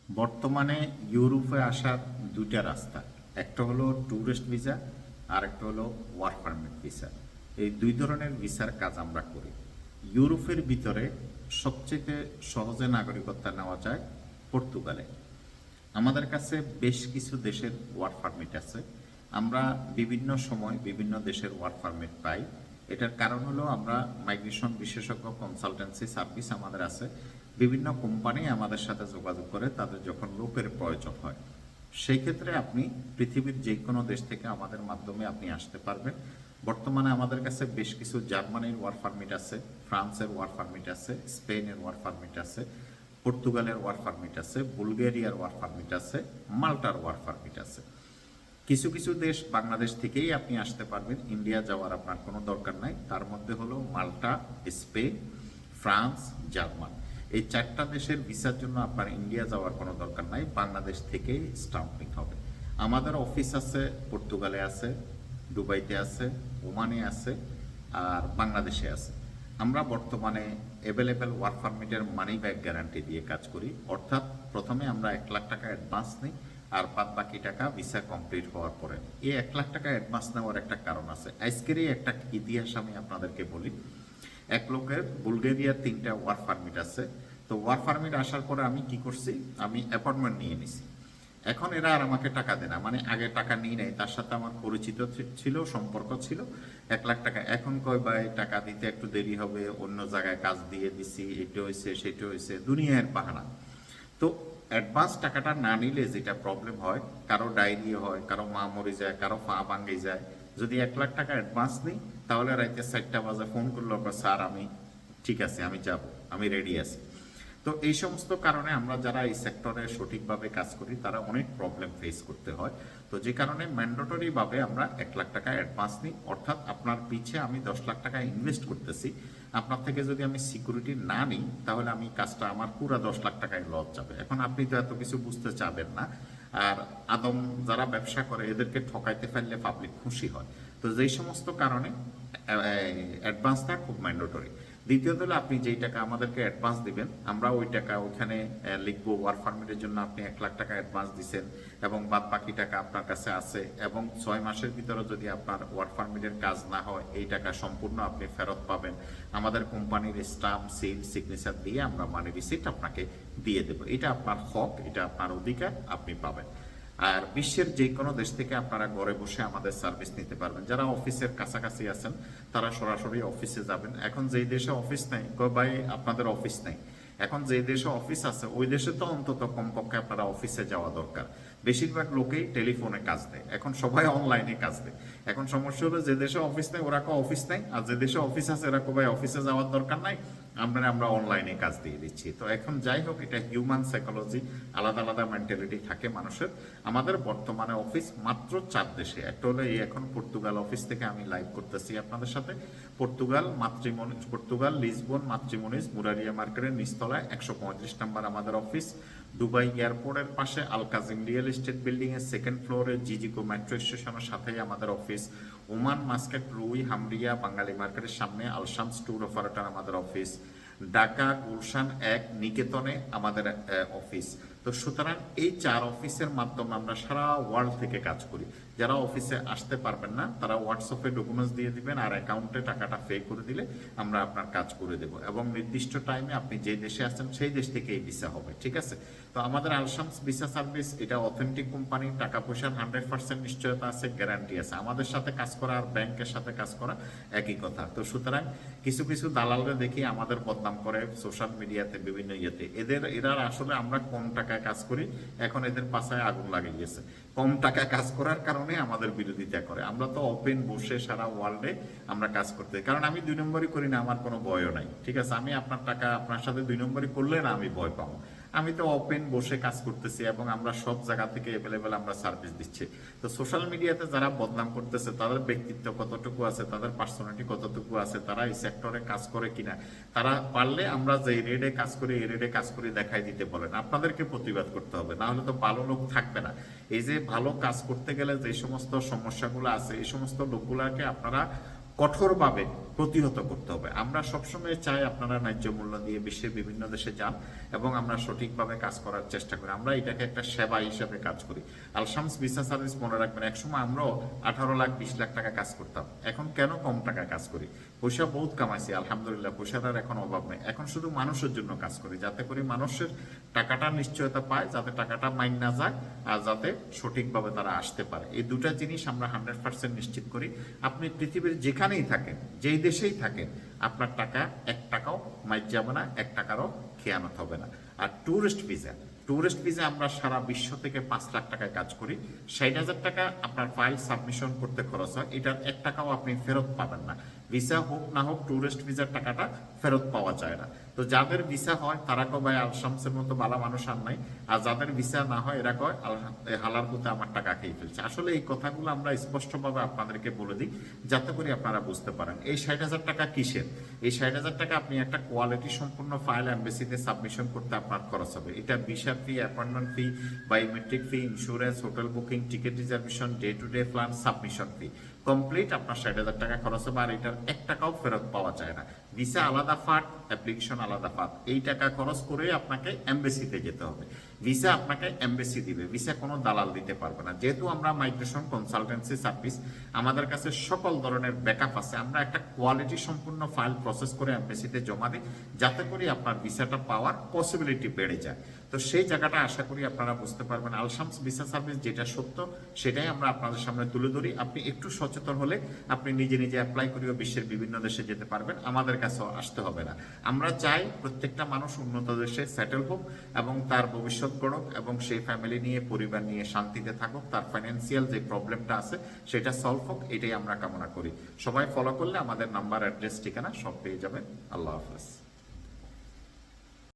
বর্তমানে ইউরোপে আসার দুইটা রাস্তা, একটা হলো ট্যুরিস্ট ভিসা আর একটা হলো ওয়ার্ক পারমিট ভিসা। এই দুই ধরনের ভিসার কাজ আমরা করি। ইউরোপের ভিতরে সবচেয়ে সহজে নাগরিকত্ব নেওয়া যায় পর্তুগালে। আমাদের কাছে বেশ কিছু দেশের ওয়ার্ক পারমিট আছে। আমরা বিভিন্ন সময় বিভিন্ন দেশের ওয়ার্ক পারমিট পাই। এটার কারণ হলো আমরা মাইগ্রেশন বিশেষজ্ঞ কনসালটেন্সি সার্ভিস আমাদের আছে। বিভিন্ন কোম্পানি আমাদের সাথে যোগাযোগ করে তাদের যখন লোকের প্রয়োজন হয়, সেই ক্ষেত্রে আপনি পৃথিবীর যে কোনো দেশ থেকে আমাদের মাধ্যমে আপনি আসতে পারবেন। বর্তমানে আমাদের কাছে বেশ কিছু জার্মানির ওয়ার্ক পারমিট আছে, ফ্রান্সের ওয়ার্ক পারমিট আছে, স্পেনের ওয়ার্ক পারমিট আছে, পর্তুগালের ওয়ার্ক পারমিট আছে, বুলগেরিয়ার ওয়ার্ক পারমিট আছে, মাল্টার ওয়ার্ক পারমিট আছে। কিছু কিছু দেশ বাংলাদেশ থেকেই আপনি আসতে পারবেন, ইন্ডিয়া যাওয়ার আপনার কোনো দরকার নাই। তার মধ্যে হলো মাল্টা, স্পেন, ফ্রান্স, জার্মান। এই চারটা দেশের ভিসার জন্য আপনার ইন্ডিয়া যাওয়ার কোনো দরকার নাই, বাংলাদেশ থেকেই স্টাম্পিং হবে। আমাদের অফিস আছে পর্তুগালে আছে, দুবাইতে আছে, ওমানে আছে, আর বাংলাদেশে আছে। আমরা বর্তমানে অ্যাভেলেবেল ওয়ার্ক পারমিটের মানি ব্যাক গ্যারান্টি দিয়ে কাজ করি। অর্থাৎ প্রথমে আমরা 1,00,000 টাকা অ্যাডভান্স নিই, আর বাদ বাকি টাকা ভিসা কমপ্লিট হওয়ার পরে। এই 1,00,000 টাকা অ্যাডভান্স নেওয়ার একটা কারণ আছে। আজকেরই একটা ইতিহাস আমি আপনাদেরকে বলি। এক লোকের বুলগেরিয়ার 3টা ওয়ার্ক পারমিট আছে। তো ওয়ার্ক পারমিট আসার পরে আমি কি করছি, আমি অ্যাপয়েন্টমেন্ট নিয়ে নিছি। এখন এরা আর আমাকে টাকা দেয় না, মানে আগে টাকা নিয়ে নেয়, তার সাথে আমার পরিচিত ছিল, সম্পর্ক ছিল। 1,00,000 টাকা এখন কয় ভাই টাকা দিতে একটু দেরি হবে, অন্য জায়গায় কাজ দিয়ে দিছি, এটা হয়েছে সেটা হয়েছে, দুনিয়ার বাহানা। তো অ্যাডভান্স টাকাটা না নিলে যেটা প্রবলেম হয়, কারো ডায়রিয়া হয়, কারো মা মরে যায়, কারো পা ভাঙে যায়। যদি 1,00,000 টাকা অ্যাডভান্স নিই, তাহলে রাইতে 4টা বাজে ফোন করলো, স্যার আমি ঠিক আছে, আমি যাব, আমি রেডি আছি। তো এই সমস্ত কারণে আমরা যারা এই সেক্টরে সঠিকভাবে কাজ করি তারা অনেক প্রবলেম ফেস করতে হয়। তো যে কারণে ম্যান্ডেটরি ভাবে আমরা 1,00,000 টাকা অ্যাডভান্স নিই। অর্থাৎ আপনার পিছে আমি 10,00,000 টাকা ইনভেস্ট করতেছি, আপনার থেকে যদি আমি সিকিউরিটি না নিই তাহলে আমি কাজটা আমার পুরো 10,00,000 টাকায় লস যাবে। এখন আপনি তো এত কিছু বুঝতে চাবেন না। আর আদম যারা ব্যবসা করে এদেরকে ঠকাইতে ফেললে পাবলিক খুশি হয়। তো যেই সমস্ত কারণে অ্যাডভান্সটা খুব ম্যান্ডেটরি। দ্বিতীয়ত হলো আপনি যেই টাকা আমাদেরকে অ্যাডভান্স দিবেন, আমরা ওই টাকা ওইখানে লিখবো ওয়ার্ক পারমিটের জন্য আপনি 1,00,000 টাকা অ্যাডভান্স দিচ্ছেন এবং বাদ বাকি টাকা আপনার কাছে আছে, এবং 6 মাসের ভিতরে যদি আপনার ওয়ার্ক পারমিটের কাজ না হয় এই টাকা সম্পূর্ণ আপনি ফেরত পাবেন। আমাদের কোম্পানির স্টাম্প, সিল, সিগনেচার দিয়ে আমরা মানি রিসিট আপনাকে দিয়ে দেবো। এটা আপনার হক, এটা আপনার অধিকার, আপনি পাবেন। আর বিশ্বের যে কোনো দেশ থেকে আপনারা ঘরে বসে আমাদের সার্ভিস নিতে পারবেন। যারা অফিসের কাছাকাছি আছেন তারা সরাসরি অফিসে যাবেন। এখন যেই দেশে অফিস নেই, ভাই আপনাদের অফিস নেই, এখন যে দেশে অফিস আছে ওই দেশে তো অন্তত কমপক্ষে আপনারা অফিসে যাওয়া দরকার। বেশিরভাগ লোকেই টেলিফোনে কাজ দেয়, এখন সবাই অনলাইনে কাজ দেয়। এখন সমস্যা হলো যে দেশে অফিস নেই ওরা অফিস নেই, আর যে দেশে অফিস আছে এরা ভাই অফিসে যাওয়ার দরকার নাই, আমরা অনলাইনে কাজ দিয়ে দিচ্ছি। তো এখন যাই হোক, এটা হিউম্যান সাইকোলজি, আলাদা আলাদা মেন্টালিটি থাকে মানুষের। আমাদের বর্তমানে অফিস মাত্র 4 দেশে। একটা হলো এই এখন পর্তুগাল অফিস থেকে আমি লাইভ করতেছি আপনাদের সাথে। পর্তুগাল লিসবন মাতৃমনিজ মুরারিয়া মার্কেটের নিচতলায় 135 নম্বর আমাদের অফিস। দুবাই এয়ারপোর্টের পাশে আল কাজিম রিয়েল এস্টেট বিল্ডিং এর 2nd ফ্লোরে জিজিকো মেট্রো স্টেশনের সাথেই আমাদের অফিস। ওমান মাস্কেট রুই হামরিয়া বাঙালি মার্কেটের সামনে আলশামস ট্যুর অপারেটর আমাদের অফিস। ঢাকা গুলশান 1 নিকেতনে আমাদের অফিস। তো সুতরাং এই 4 অফিসের মাধ্যমে আমরা সারা ওয়ার্ল্ড থেকে কাজ করি। যারা অফিসে আসতে পারবেন না তারা হোয়াটসঅ্যাপে ডকুমেন্টস দিয়ে দিবেন, আর অ্যাকাউন্টে টাকাটা পে করে দিলে আমরা আপনার কাজ করে দেব, এবং নির্দিষ্ট টাইমে আপনি যে দেশে আসছেন সেই দেশ থেকে এই ভিসা হবে। ঠিক আছে? তো আমাদের আলশামস ভিসা সার্ভিস এটা অথেন্টিক কোম্পানি, টাকা পয়সার 100% নিশ্চয়তা আছে, গ্যারান্টি আছে। আমাদের সাথে কাজ করা আর ব্যাংকের সাথে কাজ করা একই কথা। তো সুতরাং কিছু কিছু দালালরা দেখি আমাদের বদনাম করে সোশ্যাল মিডিয়াতে, বিভিন্ন ইয়েতে। এরা আসলে আমরা কম টাকায় কাজ করি, এখন এদের পাশায় আগুন লাগিয়ে গেছে। কম টাকায় কাজ করার কারণে আমাদের বিরোধিতা করে। আমরা তো ওপেন বসে সারা ওয়ার্ল্ডে আমরা কাজ করতে, কারণ আমি 2 নম্বরই করি না, আমার কোনো ভয়ও নাই। ঠিক আছে? আমি আপনার টাকা আপনার সাথে 2 নম্বরই করলে না আমি ভয় পাবো। আমি তো ওপেন বসে কাজ করতেছি এবং আমরা সব জায়গা থেকে অ্যাভেলেবেল আমরা সার্ভিস দিচ্ছি। তো সোশ্যাল মিডিয়াতে যারা বদনাম করতেছে তাদের ব্যক্তিত্ব কতটুকু আছে, তাদের পার্সোনালিটি কতটুকু আছে, তারা এই সেক্টরে কাজ করে কিনা, তারা পারলে আমরা যে রেডে কাজ করি এই রেডে কাজ করি দেখাই দিতে বলেন। আপনাদেরকে প্রতিবাদ করতে হবে, না হলে তো ভালো লোক থাকবে না। এই যে ভালো কাজ করতে গেলে যে সমস্ত সমস্যাগুলো আছে এই সমস্ত লোকগুলাকে আপনারা কঠোরভাবে প্রতিহত করতে হবে। আমরা সবসময় চাই আপনারা ন্যায্য মূল্য দিয়ে বিশ্বের বিভিন্ন দেশে যান এবং আমরা সঠিকভাবে কাজ করার চেষ্টা করি। আমরা এটাকে একটা সেবা হিসেবে কাজ করি। আলশামস ভিসা সার্ভিস মনে রাখবেন, একসময় আমরাও 18 লাখ 20 লাখ টাকা কাজ করতাম, এখন কেন কম টাকায় কাজ করি? পয়সা বহুত কামাইছি আলহামদুলিল্লাহ, পয়সাটার এখন অভাব নেই। এখন শুধু মানুষের জন্য কাজ করি, যাতে করে মানুষের টাকাটা নিশ্চয়তা পায়, যাতে টাকাটা মাইন না যায়, আর যাতে সঠিকভাবে তারা আসতে পারে। এই দুটা জিনিস আমরা 100% নিশ্চিত করি। আপনি পৃথিবীর যেখানেই থাকেন, যেই দেশেই থাকেন, আপনার টাকা 1 টাকাও মাইর যাবে না, 1 টাকারও খেয়ানত হবে না। আর ট্যুরিস্ট ভিসা আমরা সারা বিশ্ব থেকে 5 লাখ টাকায় কাজ করি। 60,000 টাকা আপনার ফাইল সাবমিশন করতে খরচ হয়, এটার 1 টাকাও আপনি ফেরত পাবেন না। ভিসা হোক না হোক, ট্যুরিস্ট ভিসার টাকাটা ফেরত পাওয়া যায় না। তো যাদের ভিসা হয় তারা কয় ভাই আলশামসের মতো ভালো মানুষ আর নাই, আর যাদের ভিসা না হয় এরা কয় হালার পুঁতে আমার টাকা খেয়ে ফেলছে। আসলে এই কথাগুলো আমরা স্পষ্টভাবে আপনাদেরকে বলে দিই, যাতে করে আপনারা বুঝতে পারেন। এই 60,000 টাকা কিসের? এই 60,000 টাকা আপনি একটা কোয়ালিটি সম্পূর্ণ ফাইল এমবেসিতে সাবমিশন করতে আপনার খরচ হবে। এটা visa fee, appointment fee, biometric fee, insurance, hotel booking, ticket reservation, day to day plan, submission fee complete আপনার 60,000 টাকা খরচ হবে। আর এটার 1 টাকাও ফেরত পাওয়া যায় না। ভিসা আলাদা ফাট, অ্যাপ্লিকেশন আলাদা ফাট। এই টাকা খরচ করে আপনাকে এমবেসিতে যেতে হবে। ভিসা আপনাকে এমবেসি দিবে, ভিসা কোনো দালাল দিতে পারবে না। যেহেতু আমরা মাইগ্রেশন কনসালটেন্সি সার্ভিস, আমাদের কাছে সকল ধরনের ব্যাকআপ আছে। আমরা একটা কোয়ালিটি সম্পূর্ণ ফাইল প্রসেস করে এমবেসিতে জমা দিই, যাতে করে আপনার ভিসাটা পাওয়ার পসিবিলিটি বেড়ে যায়। তো সেই জায়গাটা আশা করি আপনারা বুঝতে পারবেন। আলশামস ভিসা সার্ভিস যেটা সত্য সেটাই আমরা আপনাদের সামনে তুলে ধরি। আপনি একটু সচেতন হলে আপনি নিজে নিজে অ্যাপ্লাই করেও বিশ্বের বিভিন্ন দেশে যেতে পারবেন, আমাদের কাছেও আসতে হবে না। আমরা চাই প্রত্যেকটা মানুষ উন্নত দেশে সেটেল হোক এবং তার ভবিষ্যৎ গড়ুক এবং সেই ফ্যামিলি নিয়ে, পরিবার নিয়ে শান্তিতে থাকুক, তার ফাইন্যান্সিয়াল যে প্রবলেমটা আছে সেটা সলভ হোক, এটাই আমরা কামনা করি। সবাই ফলো করলে আমাদের নাম্বার, অ্যাড্রেস, ঠিকানা সব পেয়ে যাবেন। আল্লাহ হাফেজ।